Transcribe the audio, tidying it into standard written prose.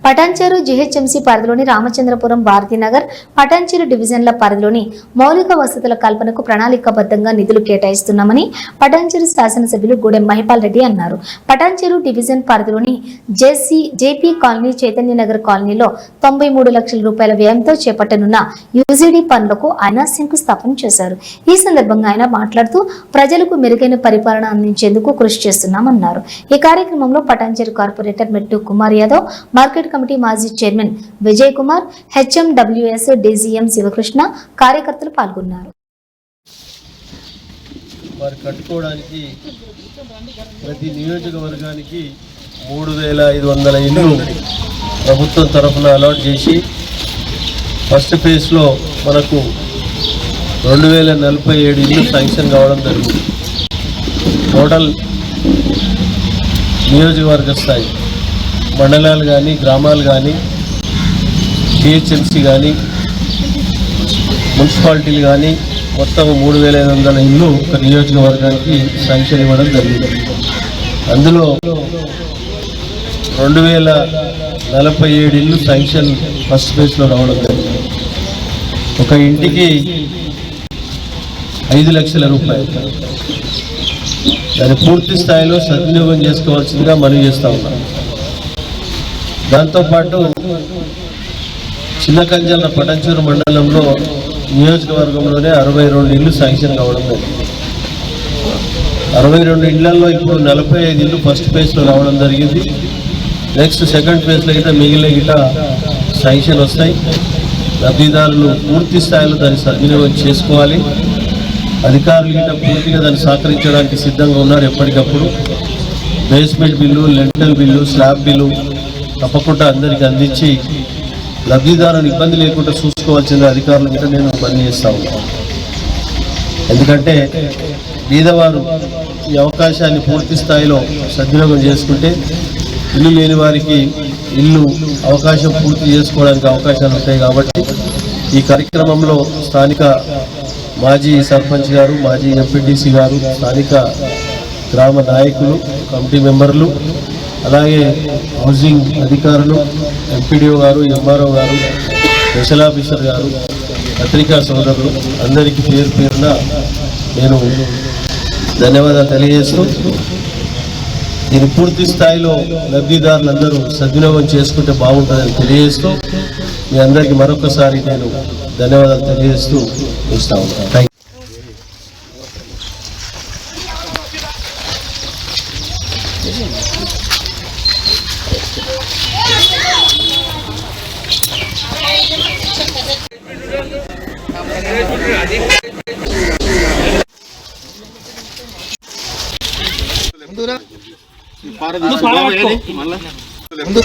Patancheru GHMC పరిధిలోని రామచంద్రపురం భారతీనగర్ పటాన్చెరు డివిజన్ల పరిధిలోని మౌలిక వసతుల కల్పనకు ప్రణాళికాబద్ధంగా నిధులు కేటాయిస్తున్నామని పటాన్చెరు శాసనసభ్యులు గూడెం మహిపాల్ రెడ్డి అన్నారు. పటాన్చెరు డివిజన్ పరిధిలోని జేపీ కాలనీ చైతన్యనగర్ కాలనీలో 93 లక్షల రూపాయల వ్యయంతో చేపట్టనున్న యూజీడీ పనులకు ఆయన శంకుస్థాపన చేశారు. ఈ సందర్భంగా ఆయన మాట్లాడుతూ ప్రజలకు మెరుగైన పరిపాలన అందించేందుకు కృషి చేస్తున్నామన్నారు. ఈ కార్యక్రమంలో Patancheru corporator Mettu Kumar Yadav, market committee మాజీ chairman Vijay Kumar, HMWS DGM Shivakrishna కార్యకర్తలు పాల్గొన్నారు. వారు కట్టుకోవడానికి ప్రతి నియోజకవర్గానికి 3500 ఇళ్ళు ప్రభుత్వం తరఫున అలాట్ చేసి ఫస్ట్ ఫేజ్లో మనకు 2047 ఇళ్ళు శాంక్షన్ కావడం జరిగింది. టోటల్ నియోజకవర్గ స్థాయి మండలాలు కానీ గ్రామాలు కానీ జిహెచ్ఎంసీ కానీ మున్సిపాలిటీలు కానీ మొత్తం 3500 ఇళ్ళు ఒక నియోజకవర్గానికి శాంక్షన్ ఇవ్వడం జరిగింది. అందులో 2047 ఇళ్ళు శాంక్షన్ ఫస్ట్ ఫేజ్లో రావడం జరిగింది. ఒక ఇంటికి 5 లక్షల రూపాయలు. దాన్ని పూర్తి స్థాయిలో సద్వినియోగం చేసుకోవాల్సిందిగా మనవి చేస్తూ ఉన్నాం. దాంతోపాటు చిన్న కంజల పటాన్చెరు మండలంలో నియోజకవర్గంలోనే 62 ఇళ్ళు శాంక్షన్ కావడం జరిగింది. 62 ఇళ్లలో ఇప్పుడు 45 ఇళ్ళు ఫస్ట్ ఫేజ్లో రావడం జరిగింది. నెక్స్ట్ సెకండ్ ఫేజ్లో గిట్ట మిగిలిన గిట్ట శాంక్షన్ వస్తాయి. లబ్ధిదారులు పూర్తి స్థాయిలో దాన్ని సద్వినియోగం చేసుకోవాలి. అధికారులు గిట్ట పూర్తిగా దాన్ని సహకరించడానికి సిద్ధంగా ఉన్నారు. ఎప్పటికప్పుడు basement bill, lintel bill, slab bill తప్పకుండా అందరికీ అందించి లబ్ధిదారులను ఇబ్బంది లేకుండా చూసుకోవాల్సిన అధికారులు గిట్ట నేను పని చేస్తా ఉన్నాను. ఎందుకంటే బీదవారు ఈ అవకాశాన్ని పూర్తి స్థాయిలో సద్వినియోగం చేసుకుంటే ఇల్లు లేని వారికి ఇల్లు అవకాశం పూర్తి చేసుకోవడానికి అవకాశాలు ఉంటాయి. కాబట్టి ఈ కార్యక్రమంలో స్థానిక మాజీ సర్పంచ్ గారు, మాజీ ఎంపీటీసీ గారు, స్థానిక గ్రామ నాయకులు, కమిటీ మెంబర్లు, అలాగే హౌసింగ్ అధికారులు, ఎంపీడీఓ గారు, ఎంఆర్ఓ గారు, స్పెషల్ ఆఫీసర్ గారు, పత్రికా సోదరులు అందరికీ పేరు పేరున నేను ధన్యవాదాలు తెలియజేస్తూ దీన్ని పూర్తి స్థాయిలో లబ్ధిదారులందరూ సద్వినియోగం చేసుకుంటే బాగుంటుందని తెలియజేస్తూ మీ అందరికీ మరొకసారి నేను ధన్యవాదాలు తెలియజేస్తూ ఇస్తా ఉంటాను. ముందు